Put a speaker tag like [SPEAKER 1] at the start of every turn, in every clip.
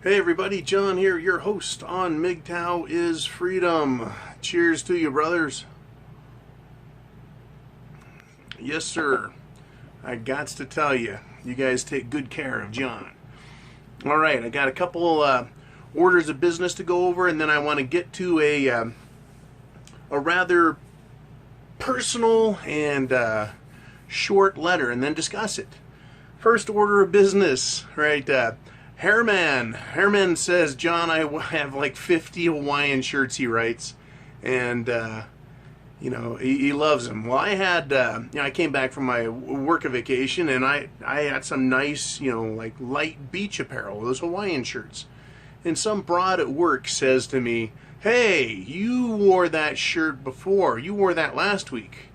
[SPEAKER 1] Hey everybody, John here, your host on Mgtow is Freedom. Cheers to you, brothers. Yes, sir. I gots to tell you, you guys take good care of John. All right, I got a couple orders of business to go over, and then I want to get to a rather personal and short letter, and then discuss it. First order of business, right? Hairman says, John, I have like 50 Hawaiian shirts, he writes, and he loves them. Well, I had I came back from my work vacation, and I had some nice like light beach apparel, those Hawaiian shirts, and some broad at work says to me, hey, you wore that shirt before, you wore that last week.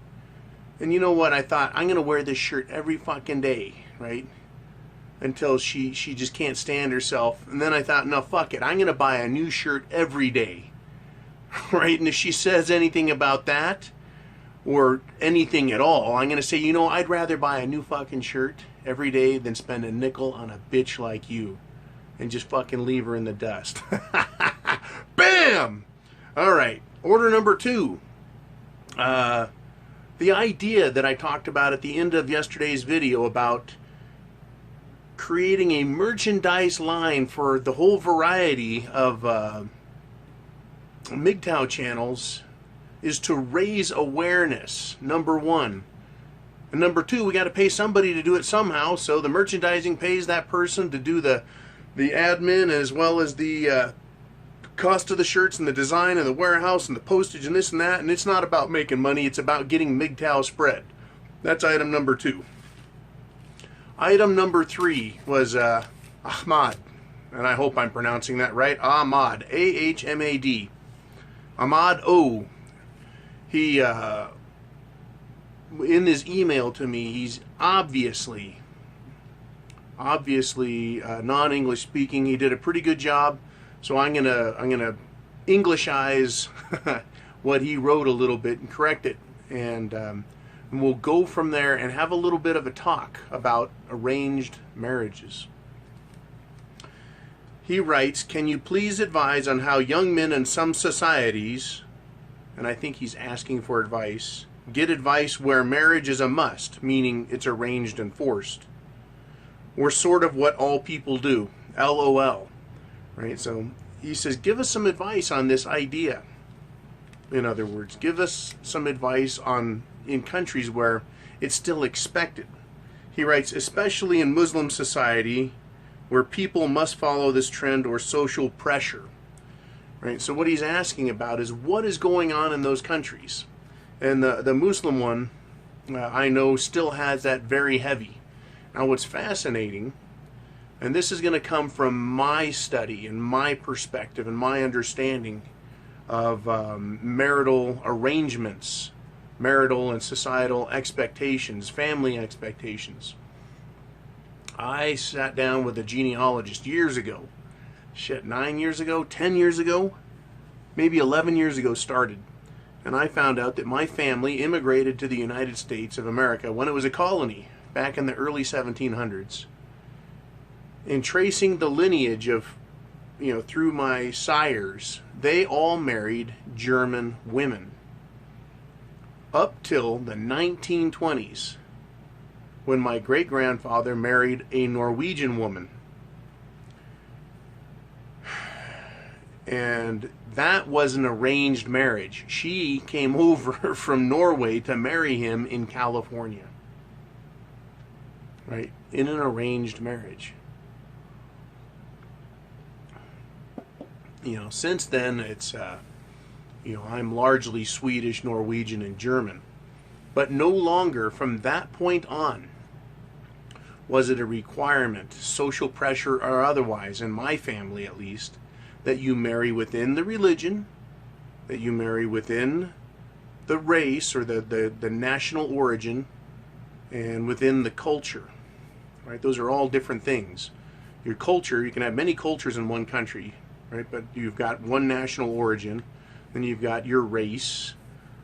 [SPEAKER 1] And you know what, I thought, I'm gonna wear this shirt every fucking day, right? Until she just can't stand herself. And then I thought, no, fuck it, I'm gonna buy a new shirt every day. Right? And if she says anything about that, or anything at all, I'm gonna say, I'd rather buy a new fucking shirt every day than spend a nickel on a bitch like you. And just fucking leave her in the dust. Bam! Alright, order number 2. The idea that I talked about at the end of yesterday's video about creating a merchandise line for the whole variety of Mgtow channels is to raise awareness, number 1. And number 2, we got to pay somebody to do it somehow, so the merchandising pays that person to do the admin, as well as the cost of the shirts and the design and the warehouse and the postage and this and that. And it's not about making money, it's about getting Mgtow spread. That's item number 2. Item number 3 was Ahmad, and I hope I'm pronouncing that right. Ahmad, A-H-M-A-D. Ahmad O. He, in his email to me, he's obviously non-English speaking. He did a pretty good job, so I'm gonna Englishize what he wrote a little bit and correct it, and we'll go from there and have a little bit of a talk about arranged marriages. He writes, can you please advise on how young men in some societies, and I think he's asking for advice, get advice where marriage is a must, meaning it's arranged and forced, or sort of what all people do, LOL. Right? So he says, give us some advice on this idea. In other words, give us some advice on in countries where it's still expected. He writes, especially in Muslim society where people must follow this trend or social pressure. Right? So what he's asking about is what is going on in those countries. And the Muslim one, I know, still has that very heavy. Now what's fascinating, and this is going to come from my study and my perspective and my understanding of marital arrangements, marital and societal expectations, family expectations. I sat down with a genealogist years ago. 9 years ago, 10 years ago, maybe 11 years ago started. And I found out that my family immigrated to the United States of America when it was a colony back in the early 1700s. In tracing the lineage of, through my sires, they all married German women. Up till the 1920s, when my great-grandfather married a Norwegian woman. And that was an arranged marriage. She came over from Norway to marry him in California. Right? In an arranged marriage. Since then, it's I'm largely Swedish, Norwegian, and German. But no longer from that point on was it a requirement, social pressure or otherwise, in my family at least, that you marry within the religion, that you marry within the race or the national origin, and within the culture. Right? Those are all different things. Your culture, you can have many cultures in one country, right? But you've got one national origin, then you've got your race,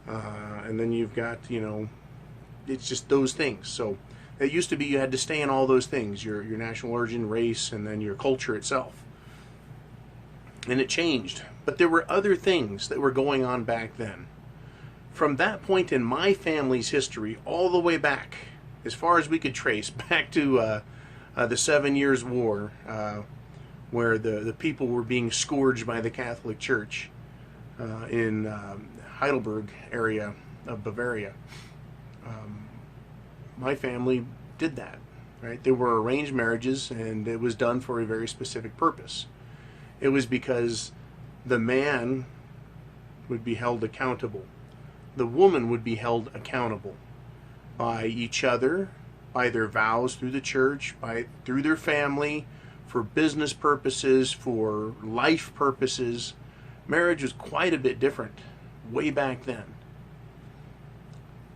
[SPEAKER 1] and then you've got, it's just those things. So it used to be you had to stay in all those things, your national origin, race, and then your culture itself. and it changed. But there were other things that were going on back then. From that point in my family's history, all the way back, as far as we could trace, back to the 7 Years' War, where the people were being scourged by the Catholic Church in Heidelberg area of Bavaria. My family did that. Right? There were arranged marriages, and it was done for a very specific purpose. It was because the man would be held accountable. The woman would be held accountable by each other, by their vows through the church, through their family, for business purposes, for life purposes. Marriage was quite a bit different way back then.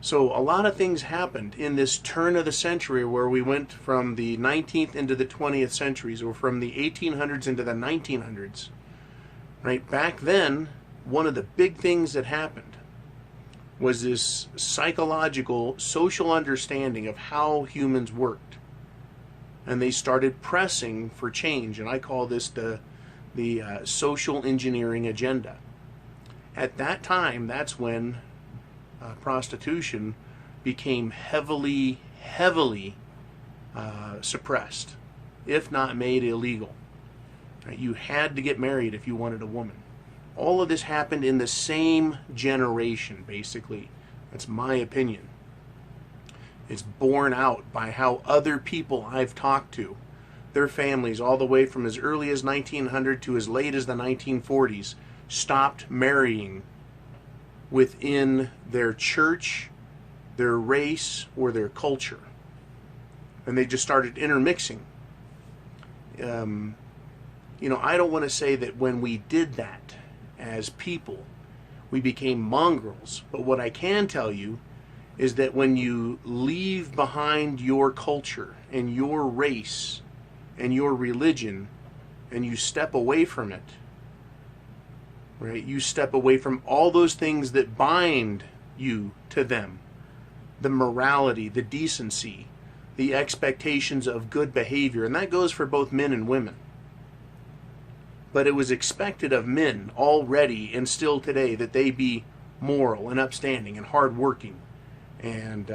[SPEAKER 1] So a lot of things happened in this turn of the century, where we went from the 19th into the 20th centuries, or from the 1800s into the 1900s. Right? Back then, one of the big things that happened was this psychological, social understanding of how humans worked. And they started pressing for change, and I call this the social engineering agenda. At that time, that's when prostitution became heavily suppressed, if not made illegal. You had to get married if you wanted a woman. All of this happened in the same generation, basically. That's my opinion. It's borne out by how other people I've talked to, their families, all the way from as early as 1900 to as late as the 1940s, stopped marrying within their church, their race, or their culture. And they just started intermixing. I don't want to say that when we did that as people, we became mongrels. But what I can tell you is that when you leave behind your culture and your race and your religion, and you step away from it, right? You step away from all those things that bind you to them. The morality, the decency, the expectations of good behavior. And that goes for both men and women. But it was expected of men already and still today that they be moral and upstanding and hardworking, and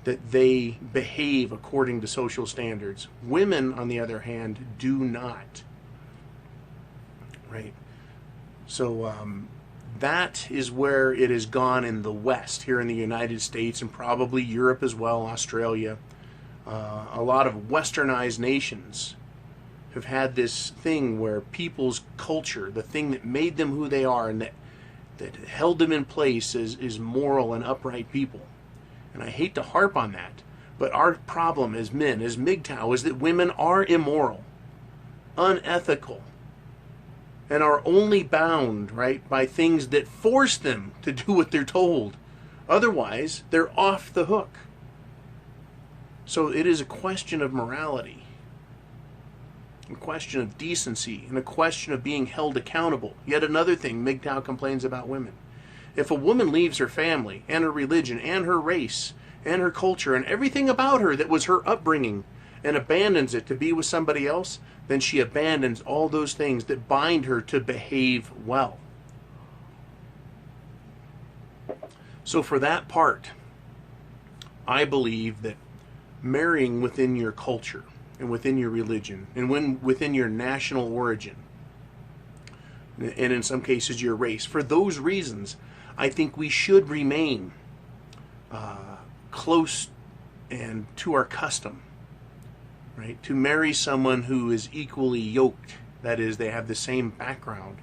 [SPEAKER 1] that they behave according to social standards. Women, on the other hand, do not. Right? So that is where it has gone in the West, here in the United States, and probably Europe as well, Australia. A lot of westernized nations have had this thing where people's culture, the thing that made them who they are and that held them in place, is moral and upright people. And I hate to harp on that, but our problem as men, as Mgtow, is that women are immoral, unethical, and are only bound, right, by things that force them to do what they're told. Otherwise, they're off the hook. So it is a question of morality, a question of decency, and a question of being held accountable. Yet another thing Mgtow complains about women. If a woman leaves her family and her religion and her race and her culture and everything about her that was her upbringing and abandons it to be with somebody else, then she abandons all those things that bind her to behave well. So for that part, I believe that marrying within your culture and within your religion and within your national origin, and in some cases your race, for those reasons, I think we should remain close and to our custom. Right? To marry someone who is equally yoked, that is, they have the same background,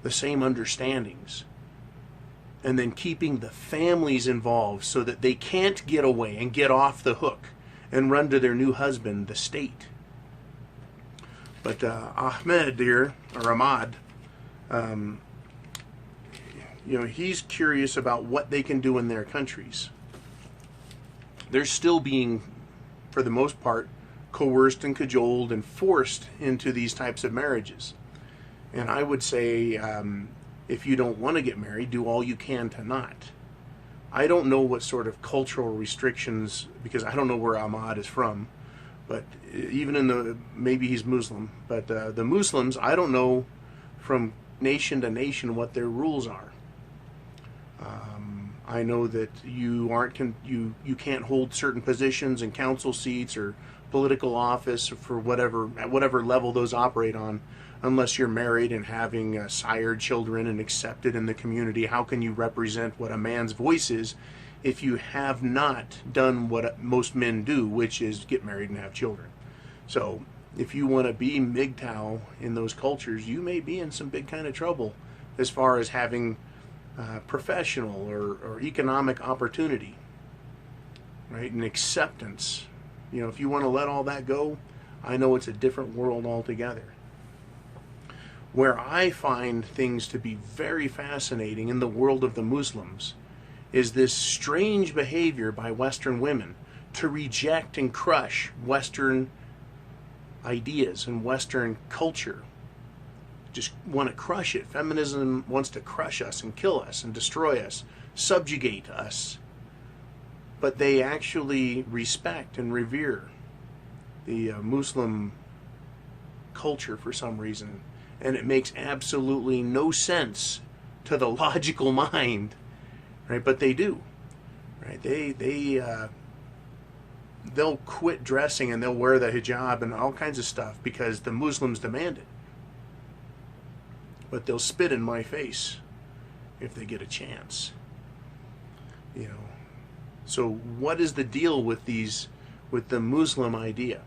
[SPEAKER 1] the same understandings, and then keeping the families involved so that they can't get away and get off the hook and run to their new husband, the state. But Ahmed here, or Ahmad, he's curious about what they can do in their countries. They're still being, for the most part, coerced and cajoled and forced into these types of marriages. And I would say, if you don't want to get married, do all you can to not. I don't know what sort of cultural restrictions, because I don't know where Ahmad is from, but even maybe he's Muslim, but the Muslims, I don't know from nation to nation what their rules are. I know that you can't hold certain positions in council seats or political office for at whatever level those operate on, unless you're married and having sired children and accepted in the community. How can you represent what a man's voice is if you have not done what most men do, which is get married and have children? So if you want to be Mgtow in those cultures, you may be in some big kind of trouble as far as having professional or economic opportunity, right? And acceptance. You know, if you want to let all that go, I know it's a different world altogether. Where I find things to be very fascinating in the world of the Muslims is this strange behavior by Western women to reject and crush Western ideas and Western culture. Just want to crush it. Feminism wants to crush us and kill us and destroy us, subjugate us. But they actually respect and revere the Muslim culture for some reason. And it makes absolutely no sense to the logical mind, right? But they do, right? They'll quit dressing and they'll wear the hijab and all kinds of stuff because the Muslims demand it. But they'll spit in my face if they get a chance. You know. So what is the deal with the Muslim idea,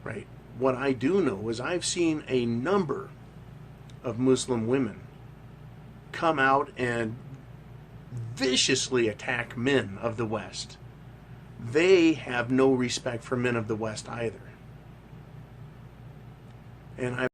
[SPEAKER 1] right? What I do know is I've seen a number of Muslim women come out and viciously attack men of the West. They have no respect for men of the West either. And